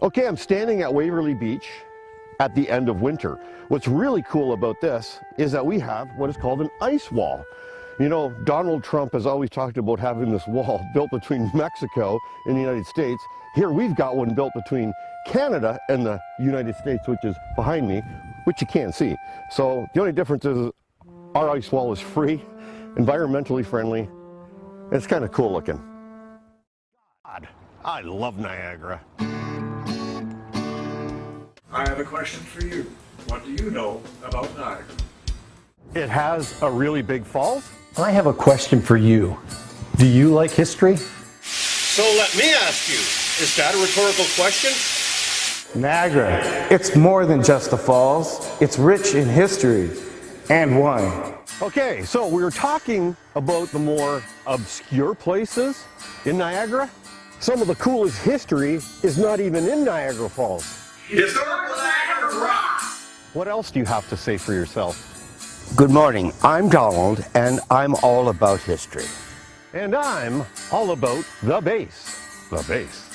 Okay, I'm standing at Waverly Beach at the end of winter. What's really cool about this is that we have what is called an ice wall. You know, Donald Trump has always talked about having this wall built between Mexico and the United States. Here we've got one built between Canada and the United States, which is behind me, which you can't see. So the only difference is our ice wall is free, environmentally friendly, and it's kind of cool looking. God, I love Niagara. I have a question for you. What do you know about Niagara? It has a really big falls. I have a question for you. Do you like history? So let me ask you, is that a rhetorical question? Niagara, it's more than just the falls. It's rich in history and wine. Okay, so we were talking about the more obscure places in Niagara. Some of the coolest history is not even in Niagara Falls. Historical Niagara rocks! What else do you have to say for yourself? Good morning, I'm Donald, and I'm all about history. And I'm all about the base. The base.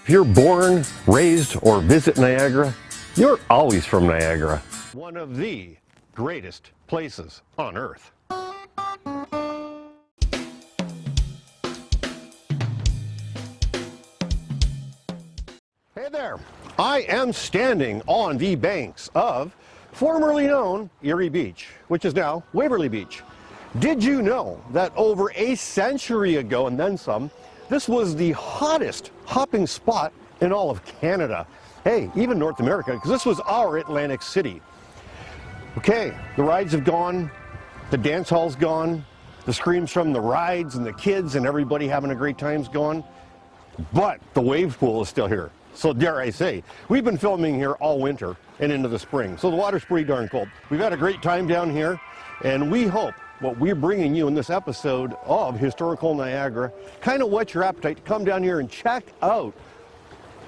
If you're born, raised, or visit Niagara, you're always from Niagara. One of the greatest places on Earth. Hey there, I am standing on the banks of formerly known Erie Beach, which is now Waverly Beach. Did you know that over a century ago and then some, this was the hottest hopping spot in all of Canada? Hey, even North America, because this was our Atlantic City. Okay, the rides have gone, the dance hall's gone, the screams from the rides and the kids and everybody having a great time's gone, but the wave pool is still here. So dare I say, we've been filming here all winter and into the spring, so the water's pretty darn cold. We've had a great time down here, and we hope what we're bringing you in this episode of Historical Niagara kind of whet your appetite to come down here and check out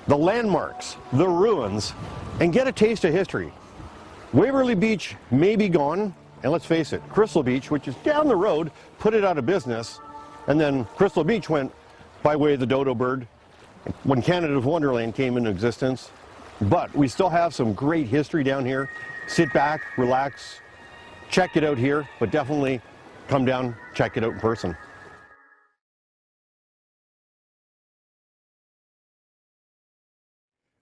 the landmarks, the ruins, and get a taste of history. Waverly Beach may be gone, and let's face it, Crystal Beach, which is down the road, put it out of business, and then Crystal Beach went by way of the dodo bird when Canada's Wonderland came into existence. But we still have some great history down here. Sit back, relax, check it out here, but definitely come down, check it out in person.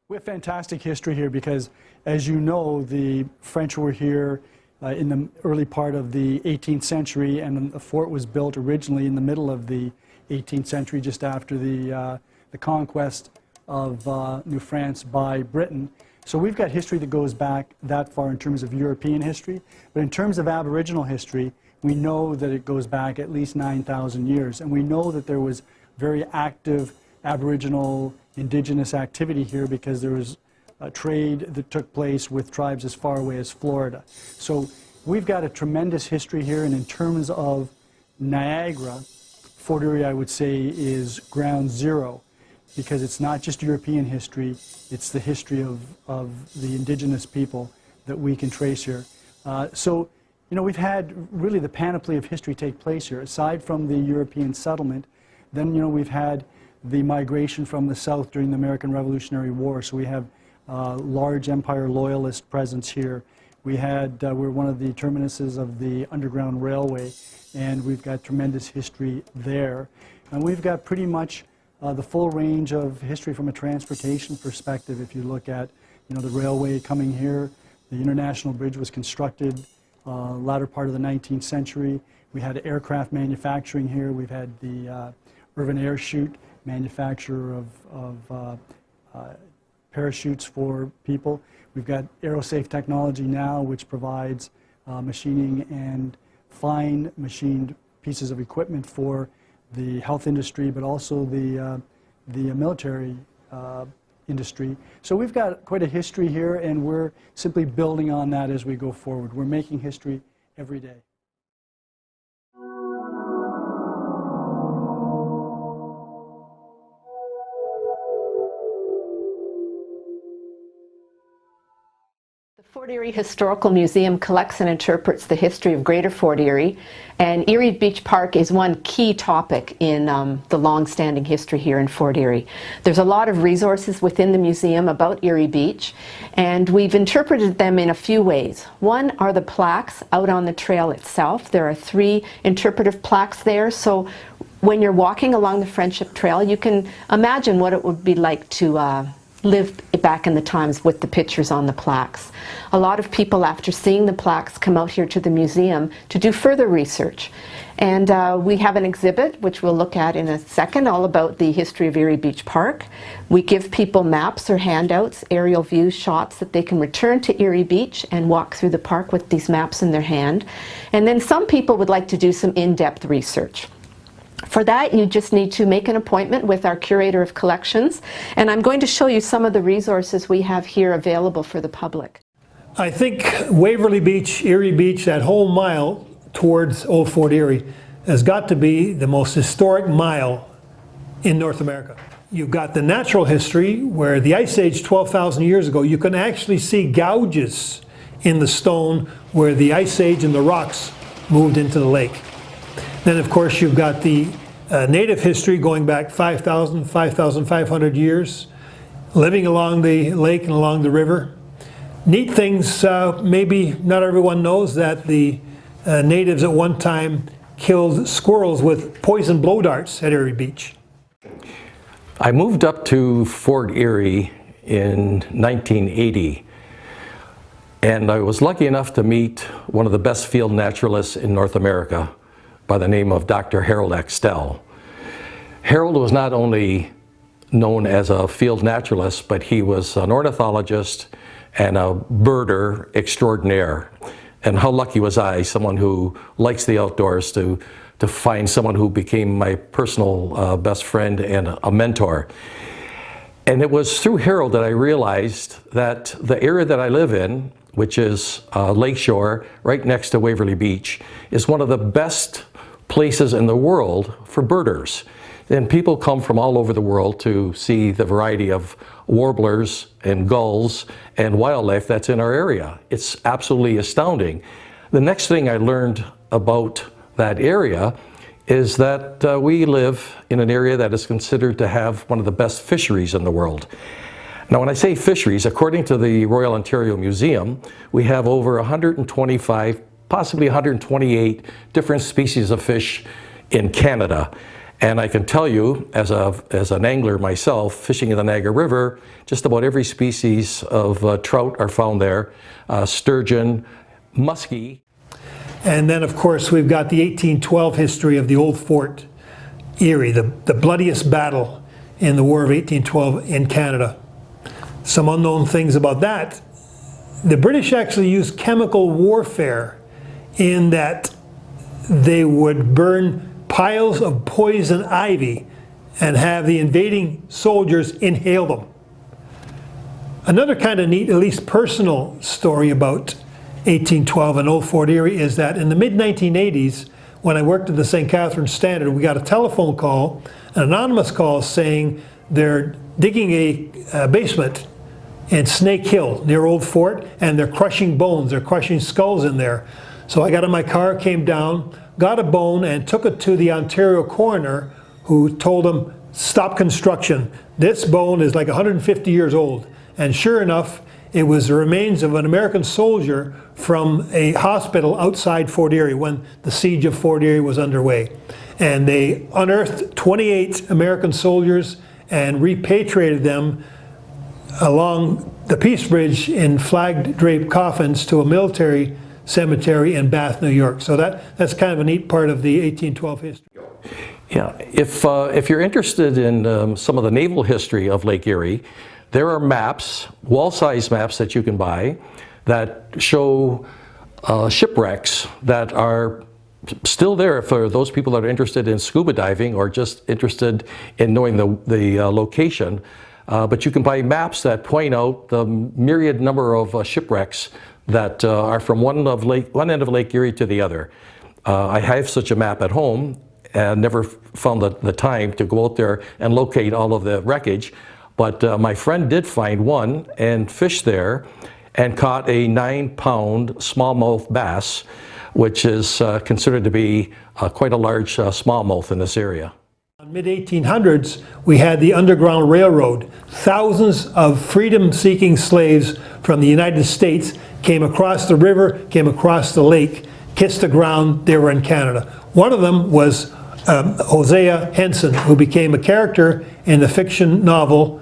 We have fantastic history here because, as you know, the French were here in the early part of the 18th century, and the fort was built originally in the middle of the 18th century, just after the conquest of New France by Britain. So we've got history that goes back that far in terms of European history, but in terms of Aboriginal history, we know that it goes back at least 9,000 years, and we know that there was very active Aboriginal indigenous activity here because there was a trade that took place with tribes as far away as Florida. So we've got a tremendous history here, and in terms of Niagara, Fort Erie, I would say, is ground zero, because it's not just European history, it's the history of the indigenous people that we can trace here. So, you know, we've had really the panoply of history take place here. Aside from the European settlement, then, you know, we've had the migration from the south during the American Revolutionary War. So we have large Empire Loyalist presence here. We're one of the terminuses of the Underground Railway, and we've got tremendous history there. And we've got pretty much the full range of history from a transportation perspective. If you look at, you know, the railway coming here, the International Bridge was constructed latter part of the 19th century. We had aircraft manufacturing here. We've had the Irvin Air Chute, manufacturer of parachutes for people. We've got AeroSafe technology now, which provides machining and fine machined pieces of equipment for the health industry, but also the military industry. So we've got quite a history here, and we're simply building on that as we go forward. We're making history every day. The Fort Erie Historical Museum collects and interprets the history of Greater Fort Erie, and Erie Beach Park is one key topic in the long-standing history here in Fort Erie. There's a lot of resources within the museum about Erie Beach, and we've interpreted them in a few ways. One are the plaques out on the trail itself. There are 3 interpretive plaques there, so when you're walking along the Friendship Trail, you can imagine what it would be like to live back in the times with the pictures on the plaques. A lot of people, after seeing the plaques, come out here to the museum to do further research. And we have an exhibit, which we'll look at in a second, all about the history of Erie Beach Park. We give people maps or handouts, aerial view shots that they can return to Erie Beach and walk through the park with these maps in their hand. And then some people would like to do some in-depth research. For that, you just need to make an appointment with our curator of collections, and I'm going to show you some of the resources we have here available for the public. I think Waverly Beach, Erie Beach, that whole mile towards Old Fort Erie has got to be the most historic mile in North America. You've got the natural history where the Ice Age 12,000 years ago, you can actually see gouges in the stone where the Ice Age and the rocks moved into the lake. Then, of course, you've got the native history going back 5,000, 5,500 years, living along the lake and along the river. Neat things, maybe not everyone knows that the natives at one time killed squirrels with poison blow darts at Erie Beach. I moved up to Fort Erie in 1980, and I was lucky enough to meet one of the best field naturalists in North America, by the name of Dr. Harold Axtell. Harold was not only known as a field naturalist, but he was an ornithologist and a birder extraordinaire. And how lucky was I, someone who likes the outdoors, to find someone who became my personal best friend and a mentor. And it was through Harold that I realized that the area that I live in, which is lakeshore right next to Waverly Beach, is one of the best places in the world for birders. And people come from all over the world to see the variety of warblers and gulls and wildlife that's in our area. It's absolutely astounding. The next thing I learned about that area is that we live in an area that is considered to have one of the best fisheries in the world. Now, when I say fisheries, according to the Royal Ontario Museum, we have over 125, possibly 128 different species of fish in Canada. And I can tell you, as an angler myself, fishing in the Niagara River, just about every species of trout are found there, sturgeon, muskie. And then, of course, we've got the 1812 history of the old Fort Erie, the bloodiest battle in the War of 1812 in Canada. Some unknown things about that. The British actually used chemical warfare in that they would burn piles of poison ivy and have the invading soldiers inhale them. Another kind of neat, at least personal story about 1812 and Old Fort Erie is that in the mid-1980s, when I worked at the St. Catharines Standard, we got a telephone call, an anonymous call saying they're digging a basement in Snake Hill near Old Fort, and they're crushing bones, they're crushing skulls in there. So I got in my car, came down, got a bone, and took it to the Ontario coroner, who told him, stop construction. This bone is like 150 years old. And sure enough, it was the remains of an American soldier from a hospital outside Fort Erie when the siege of Fort Erie was underway. And they unearthed 28 American soldiers and repatriated them along the Peace Bridge in flag-draped coffins to a military cemetery in Bath, New York. So that's kind of a neat part of the 1812 history. Yeah, if you're interested in some of the naval history of Lake Erie, there are maps, wall-size maps that you can buy that show shipwrecks that are still there for those people that are interested in scuba diving or just interested in knowing the location. But you can buy maps that point out the myriad number of shipwrecks that are from one end of Lake Erie to the other. I have such a map at home and never found the time to go out there and locate all of the wreckage. But my friend did find one and fish there, and caught a 9-pound smallmouth bass, which is considered to be quite a large smallmouth in this area. In the mid-1800s, we had the Underground Railroad. Thousands of freedom-seeking slaves from the United States came across the river, came across the lake, kissed the ground, they were in Canada. One of them was Josiah Henson, who became a character in the fiction novel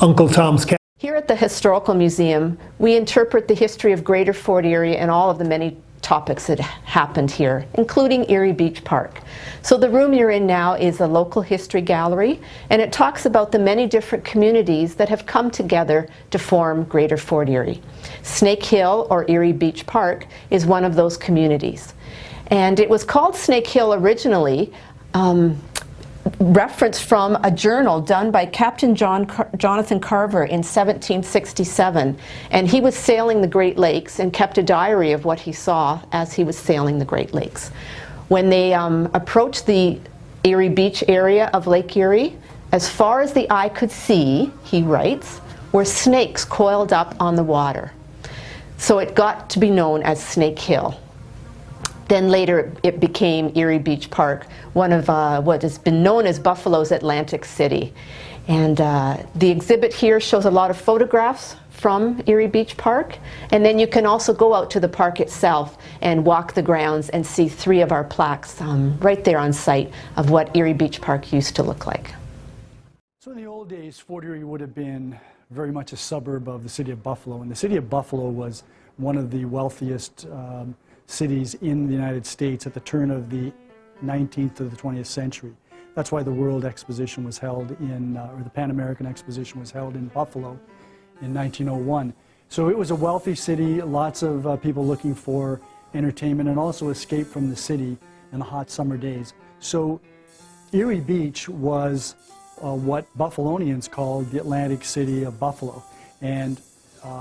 Uncle Tom's Cabin. Here at the Historical Museum, we interpret the history of Greater Fort Erie and all of the many topics that happened here, including Erie Beach Park. So the room you're in now is a local history gallery, and it talks about the many different communities that have come together to form Greater Fort Erie. Snake Hill, or Erie Beach Park, is one of those communities. And it was called Snake Hill originally, reference from a journal done by Captain Jonathan Carver in 1767, and he was sailing the Great Lakes and kept a diary of what he saw as he was sailing the Great Lakes. When they approached the Erie Beach area of Lake Erie, as far as the eye could see, he writes, were snakes coiled up on the water. So it got to be known as Snake Hill. Then later it became Erie Beach Park, one of what has been known as Buffalo's Atlantic City. And the exhibit here shows a lot of photographs from Erie Beach Park, and then you can also go out to the park itself and walk the grounds and see 3 of our plaques right there on site of what Erie Beach Park used to look like. So in the old days, Fort Erie would have been very much a suburb of the city of Buffalo, and the city of Buffalo was one of the wealthiest cities in the United States at the turn of the 19th to the 20th century. That's why the World Exposition was held in, or the Pan American Exposition was held in Buffalo in 1901. So it was a wealthy city, lots of people looking for entertainment and also escape from the city in the hot summer days. So Erie Beach was what Buffalonians called the Atlantic City of Buffalo. And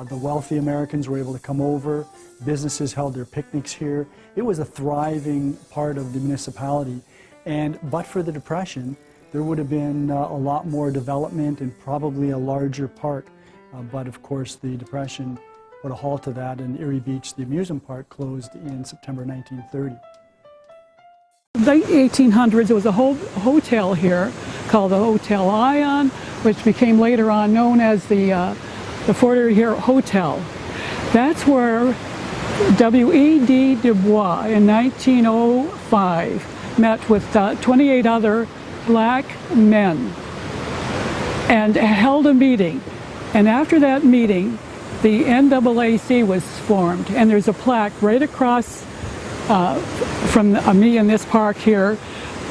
the wealthy Americans were able to come over. Businesses held their picnics here. It was a thriving part of the municipality. And but for the Depression, there would have been a lot more development and probably a larger park. But of course, the Depression put a halt to that, and Erie Beach, the amusement park, closed in September 1930. Late 1800s, there was a whole hotel here called the Hotel Ion, which became later on known as the Fort Erie Hotel. That's where W.E.D. Du Bois in 1905 met with 28 other black men and held a meeting. And after that meeting, the NAAC was formed, and there's a plaque right across from me in this park here,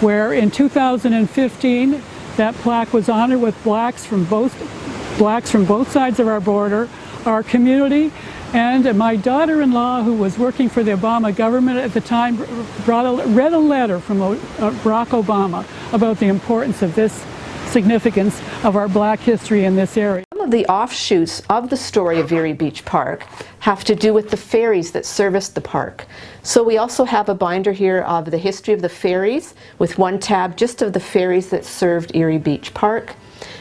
where in 2015 that plaque was honored with blacks from both sides of our border, our community, and my daughter-in-law, who was working for the Obama government at the time, read a letter from Barack Obama about the importance of this significance of our black history in this area. Some of the offshoots of the story of Erie Beach Park have to do with the ferries that serviced the park. So we also have a binder here of the history of the ferries, with one tab just of the ferries that served Erie Beach Park,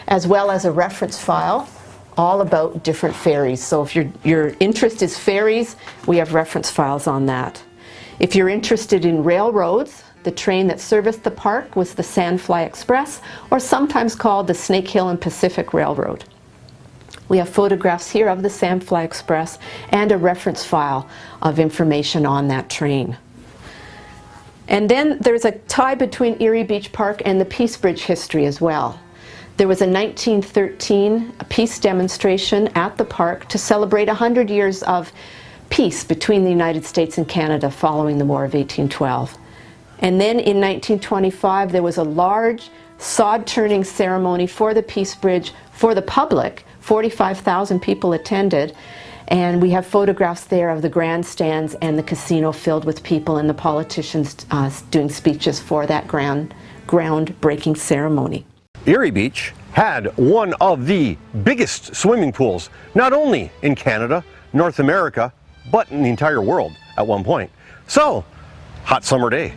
as well as a reference file all about different ferries. So if your interest is ferries, we have reference files on that. If you're interested in railroads, the train that serviced the park was the Sandfly Express, or sometimes called the Snake Hill and Pacific Railroad. We have photographs here of the Sandfly Express and a reference file of information on that train. And then there's a tie between Erie Beach Park and the Peace Bridge history as well. There was a 1913 peace demonstration at the park to celebrate 100 years of peace between the United States and Canada following the War of 1812. And then in 1925 there was a large sod-turning ceremony for the Peace Bridge for the public. 45,000 people attended, and we have photographs there of the grandstands and the casino filled with people and the politicians doing speeches for that groundbreaking ceremony. Erie Beach had one of the biggest swimming pools, not only in Canada, North America, but in the entire world at one point. So, hot summer day.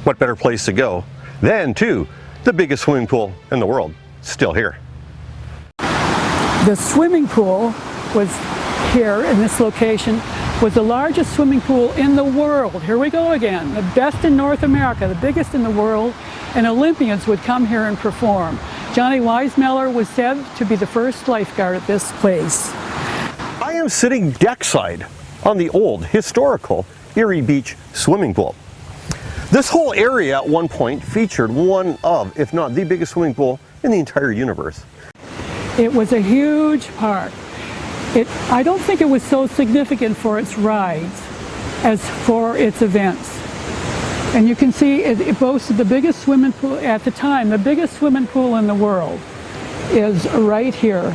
What better place to go than to the biggest swimming pool in the world, still here. The swimming pool was here in this location was the largest swimming pool in the world. Here we go again, the best in North America, the biggest in the world, and Olympians would come here and perform. Johnny Weismuller was said to be the first lifeguard at this place. I am sitting deckside on the old historical Erie Beach swimming pool. This whole area at one point featured one of, if not the biggest swimming pool in the entire universe. It was a huge park. I don't think it was so significant for its rides as for its events. And you can see it boasted the biggest swimming pool at the time. The biggest swimming pool in the world is right here.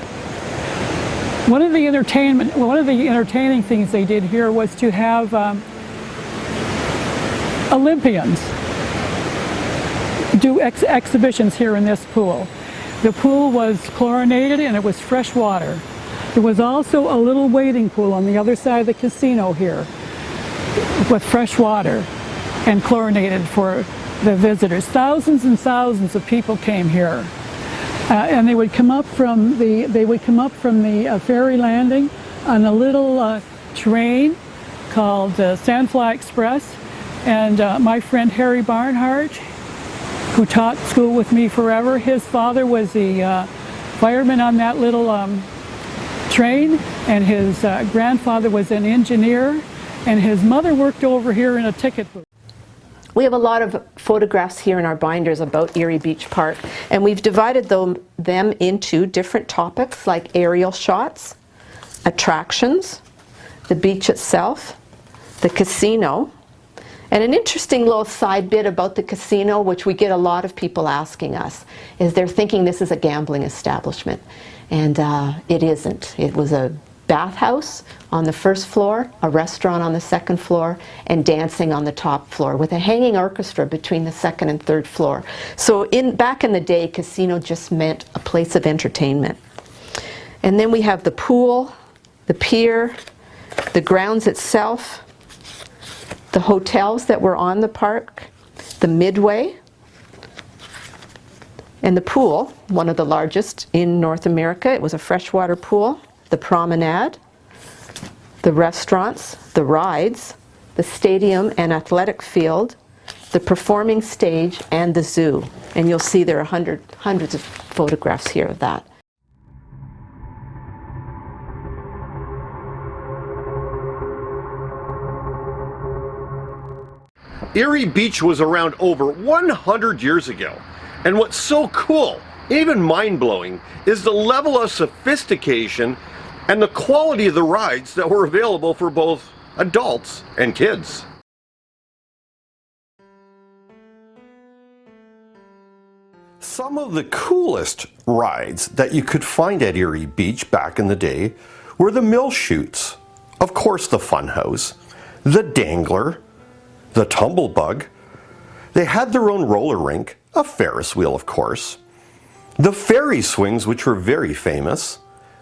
One of the entertaining things they did here was to have Olympians do exhibitions here in this pool. The pool was chlorinated and it was fresh water. There was also a little wading pool on the other side of the casino here with fresh water and chlorinated for the visitors. Thousands and thousands of people came here, and they would come up from the ferry landing on a little train called Sandfly Express. And my friend Harry Barnhart, who taught school with me forever, his father was the fireman on that little train, and his grandfather was an engineer, and his mother worked over here in a ticket booth. We have a lot of photographs here in our binders about Erie Beach Park, and we've divided them into different topics like aerial shots, attractions, the beach itself, the casino, and an interesting little side bit about the casino, which we get a lot of people asking us, is they're thinking this is a gambling establishment. And it isn't. It was a bathhouse on the first floor, a restaurant on the second floor, and dancing on the top floor with a hanging orchestra between the second and third floor. So back in the day, casino just meant a place of entertainment. And then we have the pool, the pier, the grounds itself, the hotels that were on the park, the Midway, and the pool, one of the largest in North America. It was a freshwater pool, the promenade, the restaurants, the rides, the stadium and athletic field, the performing stage, and the zoo. And you'll see there are hundreds of photographs here of that. Erie Beach was around over 100 years ago. And what's so cool, even mind-blowing, is the level of sophistication and the quality of the rides that were available for both adults and kids. Some of the coolest rides that you could find at Erie Beach back in the day were the mill chutes, of course the fun house, the dangler, the tumblebug. They had their own roller rink, a Ferris wheel of course, the ferry swings, which were very famous,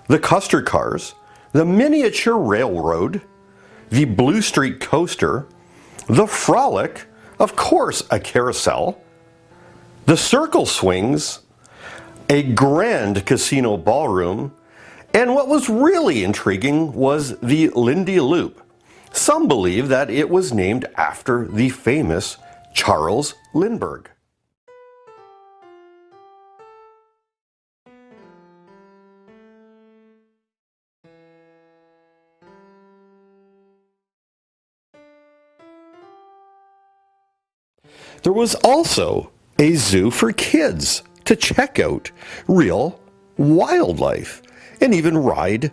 the Custer cars, the miniature railroad, the Blue Street coaster, the Frolic, of course a carousel, the circle swings, a grand casino ballroom, and what was really intriguing was the Lindy Loop. Some believe that it was named after the famous Charles Lindbergh. There was also a zoo for kids to check out real wildlife and even ride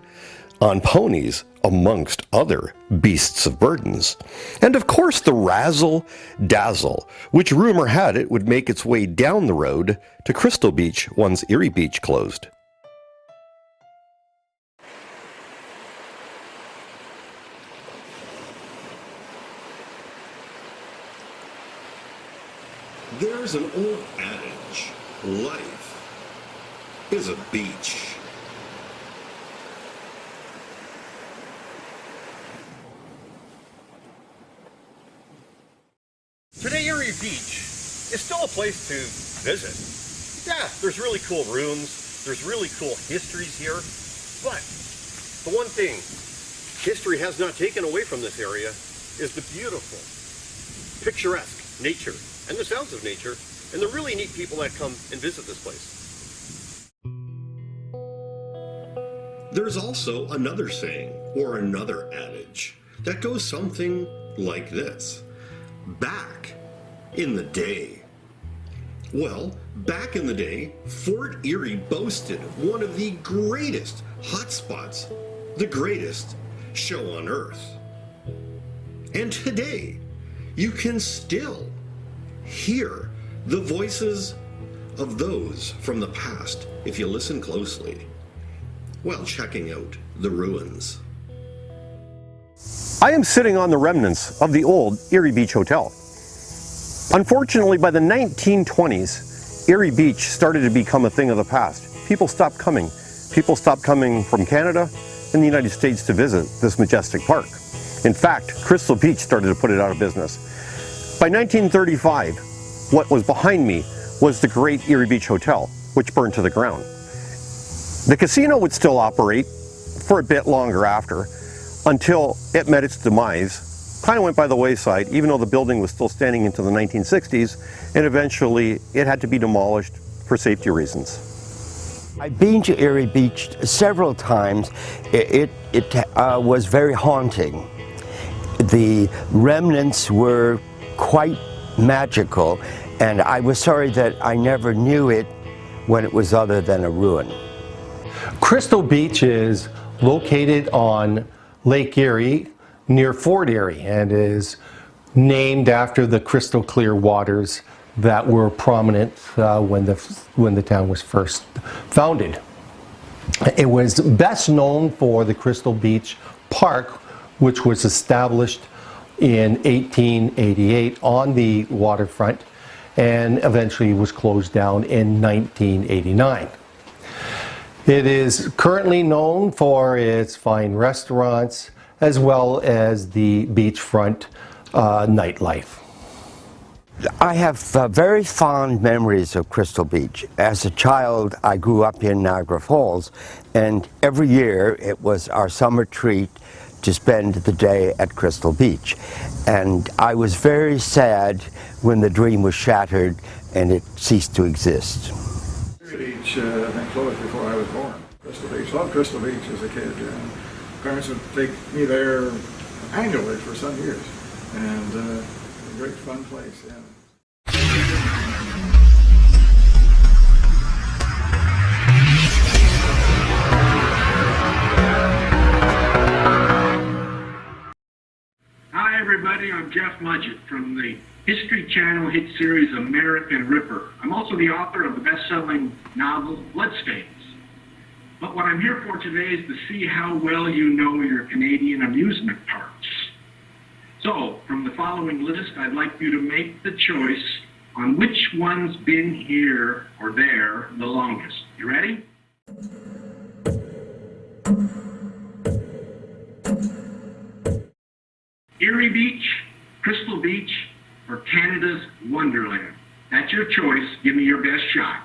on ponies amongst other beasts of burdens. And of course the Razzle Dazzle, which rumor had it would make its way down the road to Crystal Beach once Erie Beach closed. There's an old adage, life is a beach. Today, Erie Beach is still a place to visit. Yeah, there's really cool rooms, there's really cool histories here, but the one thing history has not taken away from this area is the beautiful, picturesque nature and the sounds of nature and the really neat people that come and visit this place. There's also another saying or another adage that goes something like this: back in the day. Well, back in the day, Fort Erie boasted one of the greatest hotspots, the greatest show on earth. And today, you can still hear the voices of those from the past if you listen closely while checking out the ruins. I am sitting on the remnants of the old Erie Beach Hotel. Unfortunately, by the 1920s, Erie Beach started to become a thing of the past. People stopped coming. People stopped coming from Canada and the United States to visit this majestic park. In fact, Crystal Beach started to put it out of business. By 1935, what was behind me was the great Erie Beach Hotel, which burned to the ground. The casino would still operate for a bit longer after, until it met its demise. Kind of went by the wayside, even though the building was still standing into the 1960s, and eventually it had to be demolished for safety reasons. I've been to Erie Beach several times. It was very haunting. The remnants were quite magical, and I was sorry that I never knew it when it was other than a ruin. Crystal Beach is located on Lake Erie near Fort Erie and is named after the crystal clear waters that were prominent when the town was first founded. It was best known for the Crystal Beach Park, which was established in 1888 on the waterfront and eventually was closed down in 1989. It is currently known for its fine restaurants as well as the beachfront nightlife. I have very fond memories of Crystal Beach. As a child, I grew up in Niagara Falls, and every year it was our summer treat to spend the day at Crystal Beach. And I was very sad when the dream was shattered and it ceased to exist. Erie Beach, I think, closed before I was born. Crystal Beach, loved Crystal Beach as a kid. Parents would take me there annually for some years, and a great fun place. Yeah. Hi everybody, I'm Jeff Mudgett from the History Channel hit series American Ripper. I'm also the author of the best-selling novel Bloodstains. But what I'm here for today is to see how well you know your Canadian amusement parks. So, from the following list, I'd like you to make the choice on which one's been here or there the longest. You ready? Erie Beach, Crystal Beach, or Canada's Wonderland? That's your choice. Give me your best shot.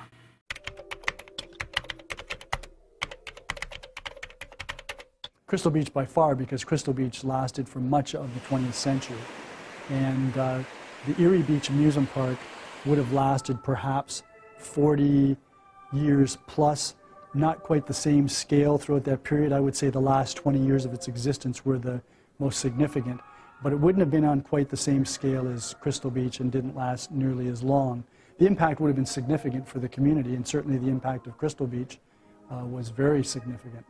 Crystal Beach by far, because Crystal Beach lasted for much of the 20th century. And the Erie Beach Amusement Park would have lasted perhaps 40 years plus, not quite the same scale throughout that period. I would say the last 20 years of its existence were the most significant, but it wouldn't have been on quite the same scale as Crystal Beach and didn't last nearly as long. The impact would have been significant for the community, and certainly the impact of Crystal Beach was very significant.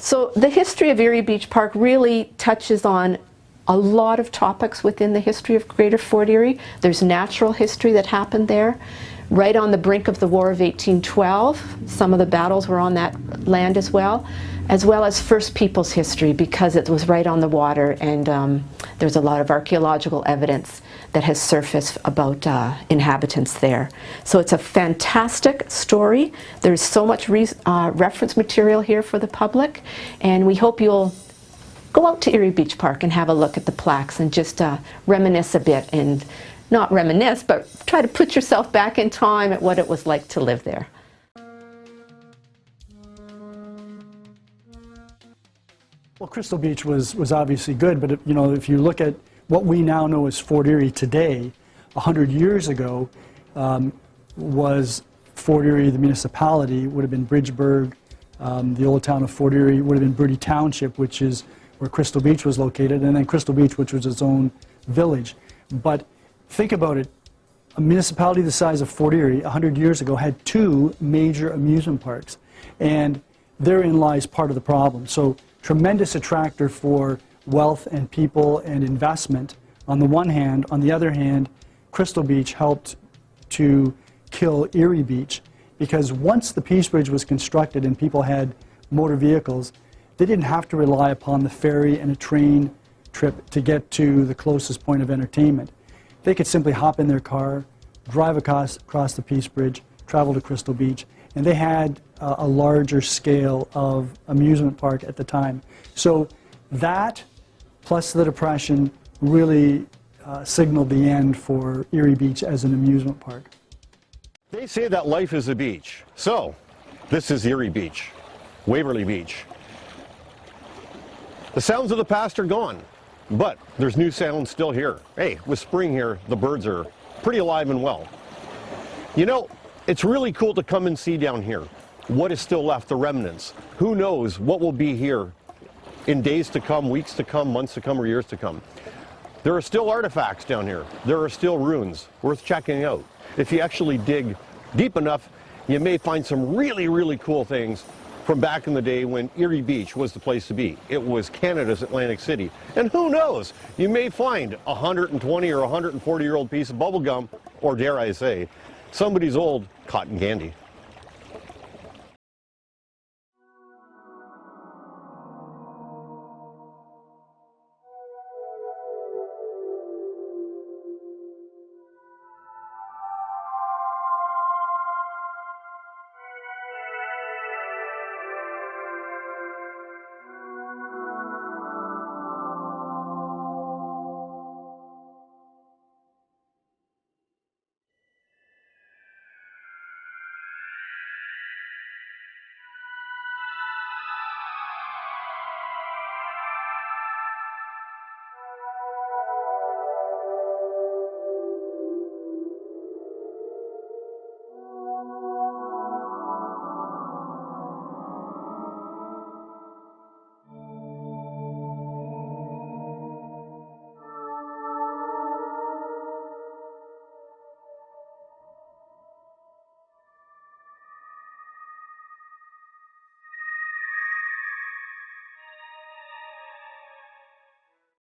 So the history of Erie Beach Park really touches on a lot of topics within the history of Greater Fort Erie. There's natural history that happened there. Right on the brink of the War of 1812, some of the battles were on that land as well as First Peoples history, because it was right on the water, and there's a lot of archaeological evidence that has surfaced about inhabitants there. So it's a fantastic story. There's so much reference material here for the public, and we hope you'll go out to Erie Beach Park and have a look at the plaques and just reminisce a bit, and not reminisce, but try to put yourself back in time at what it was like to live there. Well, Crystal Beach was obviously good, but you know, if you look at what we now know as Fort Erie today, 100 years ago was Fort Erie, the municipality, would have been Bridgeburg. The old town of Fort Erie would have been Bertie Township, which is where Crystal Beach was located, and then Crystal Beach, which was its own village. But think about it, a municipality the size of Fort Erie 100 years ago had 2 major amusement parks, and therein lies part of the problem. So tremendous attractor for wealth and people and investment on the one hand. On the other hand, Crystal Beach helped to kill Erie Beach, because once the Peace Bridge was constructed and people had motor vehicles, they didn't have to rely upon the ferry and a train trip to get to the closest point of entertainment. They could simply hop in their car, drive across the Peace Bridge, travel to Crystal Beach, and they had a larger scale of amusement park at the time. So that, plus the Depression, really signaled the end for Erie Beach as an amusement park. They say that life is a beach. So, this is Erie Beach, Waverly Beach. The sounds of the past are gone, but there's new sounds still here. Hey, with spring here, the birds are pretty alive and well. You know, it's really cool to come and see down here what is still left, the remnants. Who knows what will be here in days to come, weeks to come, months to come, or years to come. There are still artifacts down here. There are still ruins worth checking out. If you actually dig deep enough, you may find some really, really cool things from back in the day when Erie Beach was the place to be. It was Canada's Atlantic City. And who knows, you may find a 120 or 140-year-old piece of bubble gum, or dare I say, somebody's old cotton candy.